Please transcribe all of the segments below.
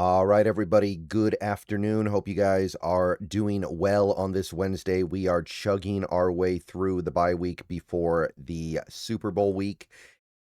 All right, everybody. Good afternoon. Hope you guys are doing well on this Wednesday. We are chugging our way through the bye week before the Super Bowl week,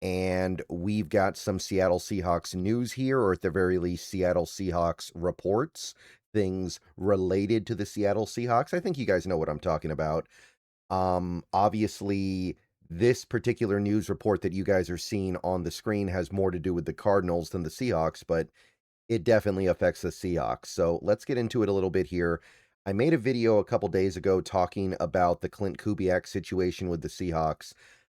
and we've got some Seattle Seahawks news here, or at the very least, Seattle Seahawks reports, things related to the Seattle Seahawks. I think you guys know what I'm talking about. Obviously, this particular news report that you guys are seeing on the screen has more to do with the Cardinals than the Seahawks, but it definitely affects the Seahawks. So let's get into it a little bit here. I made a video a couple days ago talking about the Klint Kubiak situation with the Seahawks,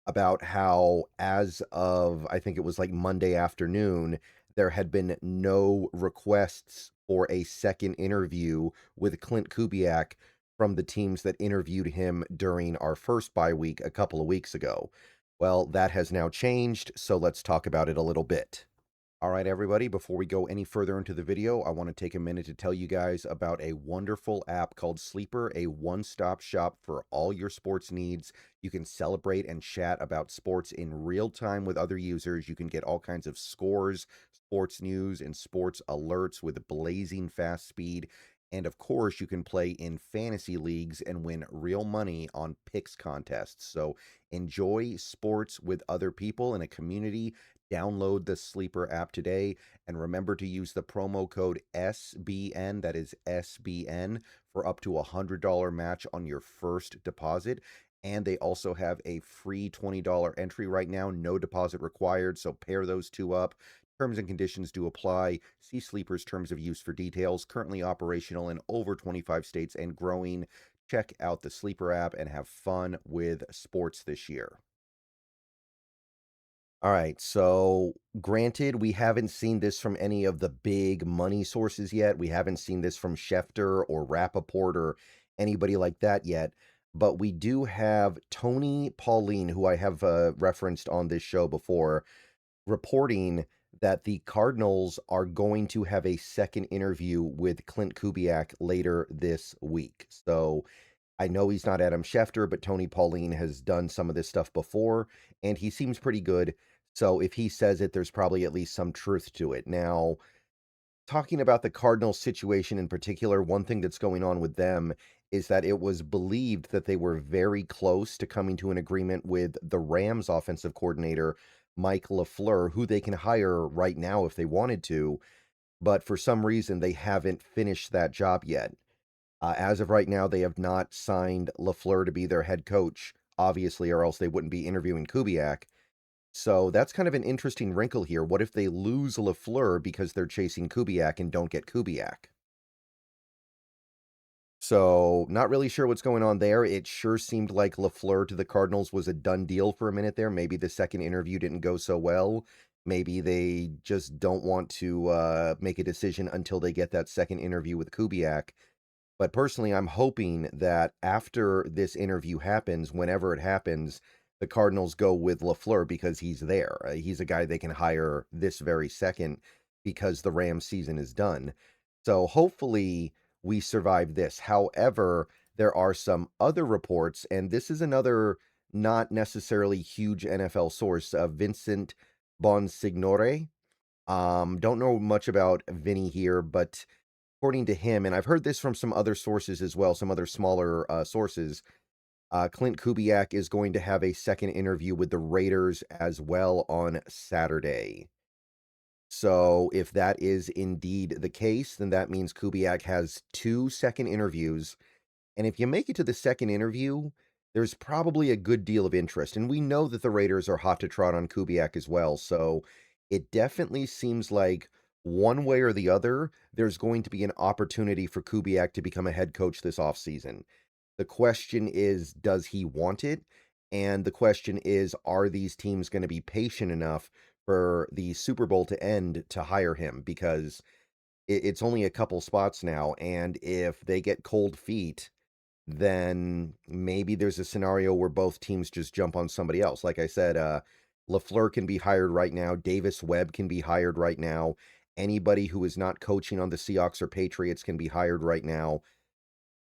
about how, as of I think it was like Monday afternoon, there had been no requests for a second interview with Klint Kubiak from the teams that interviewed him during our first bye week a couple of weeks ago. Well, that has now changed, so let's talk about it a little bit. All right, everybody, before we go any further into the video, I want to take a minute to tell you guys about a wonderful app called Sleeper, a one-stop shop for all your sports needs. You can celebrate and chat about sports in real time with other users. You can get all kinds of scores, sports news, and sports alerts with blazing fast speed. And of course, you can play in fantasy leagues and win real money on picks contests. So enjoy sports with other people in a community. Download the Sleeper app today, and remember to use the promo code SBN, that is SBN, for up to $100 match on your first deposit. And they also have a free $20 entry right now, no deposit required, so pair those two up. Terms and conditions do apply. See Sleeper's terms of use for details. Currently operational in over 25 states and growing. Check out the Sleeper app and have fun with sports this year. All right, so granted, we haven't seen this from any of the big money sources yet. We haven't seen this from Schefter or Rappaport or anybody like that yet. But we do have Tony Pauline, who I have referenced on this show before, reporting that the Cardinals are going to have a second interview with Klint Kubiak later this week. So I know he's not Adam Schefter, but Tony Pauline has done some of this stuff before, and he seems pretty good. So if he says it, there's probably at least some truth to it. Now, talking about the Cardinals situation in particular, one thing that's going on with them is that it was believed that they were very close to coming to an agreement with the Rams offensive coordinator, Mike LaFleur, who they can hire right now if they wanted to, but for some reason they haven't finished that job yet. As of right now, they have not signed LaFleur to be their head coach, obviously, or else they wouldn't be interviewing Kubiak. So that's kind of an interesting wrinkle here. What if they lose LaFleur because they're chasing Kubiak and don't get Kubiak? So not really sure what's going on there. It sure seemed like LaFleur to the Cardinals was a done deal for a minute there. Maybe the second interview didn't go so well. Maybe they just don't want to make a decision until they get that second interview with Kubiak. But personally, I'm hoping that after this interview happens, whenever it happens, the Cardinals go with LaFleur because he's there. He's a guy they can hire this very second because the Rams season is done. So hopefully we survive this. However, there are some other reports, and this is another not necessarily huge NFL source, Vincent Bonsignore. Don't know much about Vinny here, but according to him, and I've heard this from some other sources as well, some other smaller sources, Klint Kubiak is going to have a second interview with the Raiders as well on Saturday. So if that is indeed the case, then that means Kubiak has two second interviews. And if you make it to the second interview, there's probably a good deal of interest. And we know that the Raiders are hot to trot on Kubiak as well. So it definitely seems like one way or the other, there's going to be an opportunity for Kubiak to become a head coach this offseason. The question is, does he want it? And the question is, are these teams going to be patient enough for the Super Bowl to end to hire him? Because it's only a couple spots now. And if they get cold feet, then maybe there's a scenario where both teams just jump on somebody else. Like I said, LaFleur can be hired right now. Davis Webb can be hired right now. Anybody who is not coaching on the Seahawks or Patriots can be hired right now.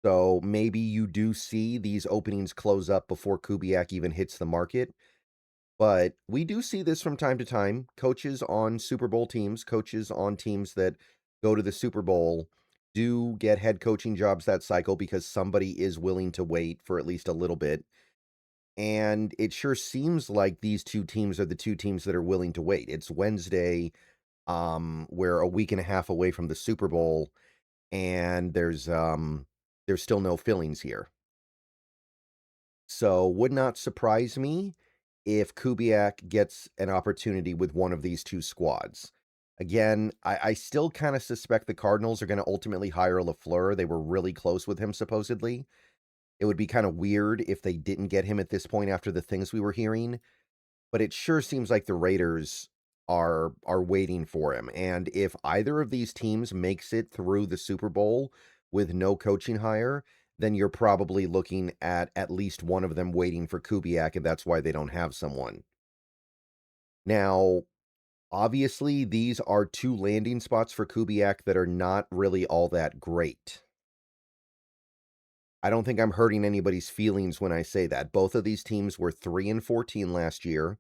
So maybe you do see these openings close up before Kubiak even hits the market. But we do see this from time to time. Coaches on Super Bowl teams, coaches on teams that go to the Super Bowl, do get head coaching jobs that cycle because somebody is willing to wait for at least a little bit. And it sure seems like these two teams are the two teams that are willing to wait. It's Wednesday, we're a week and a half away from the Super Bowl, and there's still no fillings here. So would not surprise me if Kubiak gets an opportunity with one of these two squads. Again, I still kind of suspect the Cardinals are going to ultimately hire LaFleur. They were really close with him, supposedly. It would be kind of weird if they didn't get him at this point after the things we were hearing. But it sure seems like the Raiders are waiting for him. And if either of these teams makes it through the Super Bowl with no coaching hire, then you're probably looking at least one of them waiting for Kubiak, and that's why they don't have someone. Now, obviously, these are two landing spots for Kubiak that are not really all that great. I don't think I'm hurting anybody's feelings when I say that. Both of these teams were 3-14 last year.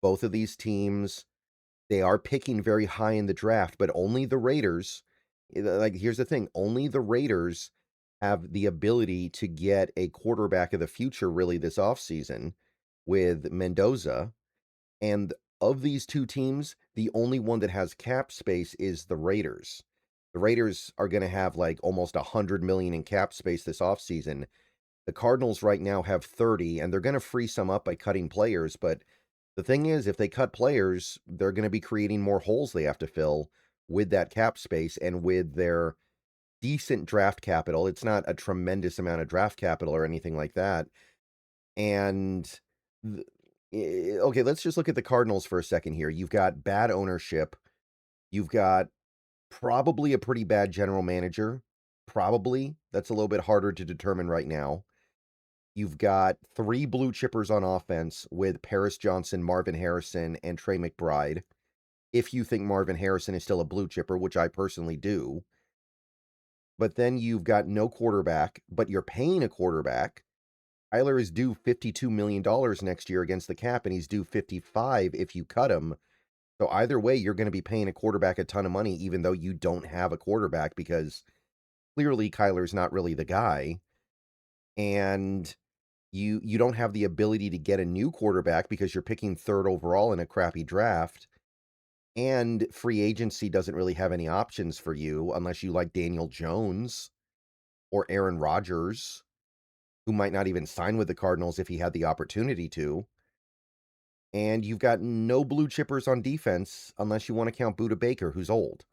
Both of these teams, they are picking very high in the draft, but only the Raiders, like, here's the thing, only the Raiders have the ability to get a quarterback of the future really this offseason with Mendoza. And of these two teams, the only one that has cap space is the Raiders. The Raiders are going to have like almost $100 million in cap space this offseason. The Cardinals right now have 30, and they're going to free some up by cutting players, but the thing is, if they cut players, they're going to be creating more holes they have to fill with that cap space and with their decent draft capital. It's not a tremendous amount of draft capital or anything like that. And okay, let's just look at the Cardinals for a second here. You've got bad ownership. You've got probably a pretty bad general manager. Probably. That's a little bit harder to determine right now. You've got 3 blue chippers on offense with Paris Johnson, Marvin Harrison, and Trey McBride. If you think Marvin Harrison is still a blue chipper, which I personally do. But then you've got no quarterback, but you're paying a quarterback. Tyler is due $52 million next year against the cap, and he's due 55 if you cut him. So either way, you're going to be paying a quarterback a ton of money, even though you don't have a quarterback, because clearly Kyler's not really the guy. And you don't have the ability to get a new quarterback because you're picking 3rd overall in a crappy draft. And free agency doesn't really have any options for you unless you like Daniel Jones or Aaron Rodgers, who might not even sign with the Cardinals if he had the opportunity to. And you've got no blue chippers on defense unless you want to count Budda Baker, who's old,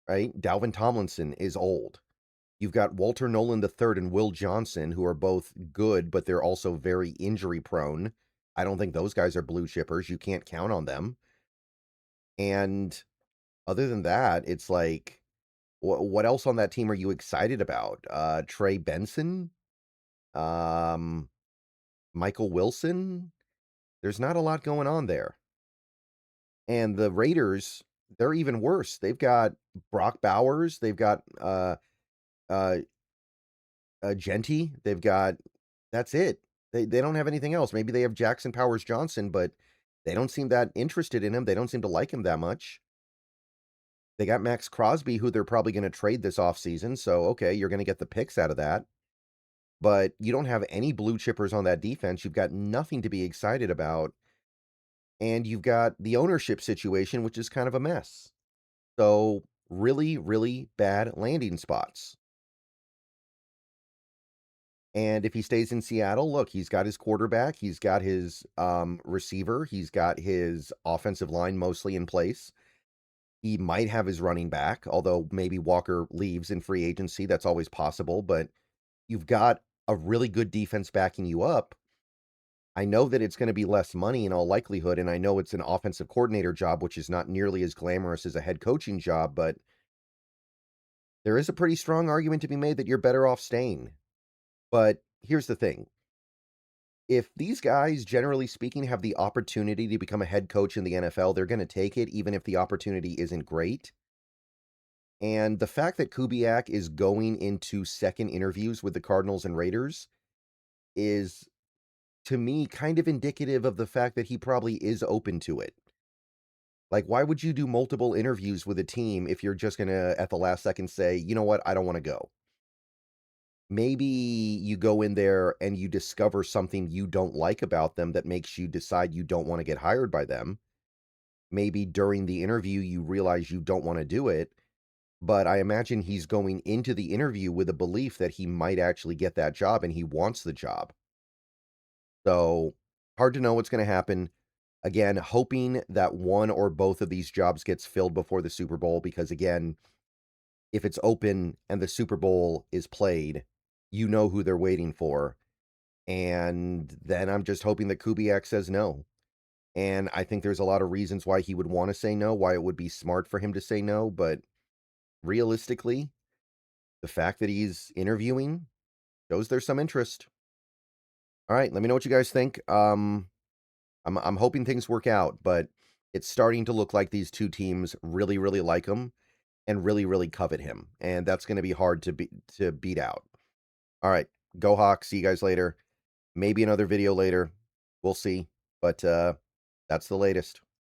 right? Dalvin Tomlinson is old. You've got Walter Nolan III and Will Johnson, who are both good, but they're also very injury prone. I don't think those guys are blue chippers. You can't count on them. And other than that, it's like, what else on that team are you excited about? Trey Benson? Um, Michael Wilson? There's not a lot going on there. And the Raiders, they're even worse. They've got Brock Bowers. They've got uh, Genty. They've got, that's it. They don't have anything else. Maybe they have Jackson Powers Johnson, but they don't seem that interested in him. They don't seem to like him that much. They got Max Crosby, who they're probably going to trade this offseason. So, okay, you're going to get the picks out of that. But you don't have any blue chippers on that defense. You've got nothing to be excited about. And you've got the ownership situation, which is kind of a mess. So, really, really bad landing spots. And if he stays in Seattle, look, he's got his quarterback, he's got his receiver, he's got his offensive line mostly in place. He might have his running back, although maybe Walker leaves in free agency. That's always possible, but you've got a really good defense backing you up. I know that it's going to be less money in all likelihood, and I know it's an offensive coordinator job, which is not nearly as glamorous as a head coaching job, but there is a pretty strong argument to be made that you're better off staying. But here's the thing. If these guys, generally speaking, have the opportunity to become a head coach in the NFL, they're going to take it, even if the opportunity isn't great. And the fact that Kubiak is going into second interviews with the Cardinals and Raiders is, to me, kind of indicative of the fact that he probably is open to it. Like, why would you do multiple interviews with a team if you're just gonna, at the last second, say, "You know what? I don't wanna go." Maybe you go in there and you discover something you don't like about them that makes you decide you don't wanna get hired by them. Maybe during the interview, you realize you don't wanna do it, but I imagine he's going into the interview with a belief that he might actually get that job and he wants the job. So, hard to know what's gonna happen. Again, hoping that one or both of these jobs gets filled before the Super Bowl because, again, if it's open and the Super Bowl is played, you know who they're waiting for, and then I'm just hoping that Kubiak says no, and I think there's a lot of reasons why he would wanna say no, why it would be smart for him to say no, but realistically, the fact that he's interviewing shows there's some interest. Alright, let me know what you guys think. I'm hoping things work out, but it's starting to look like these 2 teams really, really like him and really, really covet him, and that's gonna be hard to beat out. Alright, go Hawks, see you guys later. Maybe another video later. We'll see, but, that's the latest.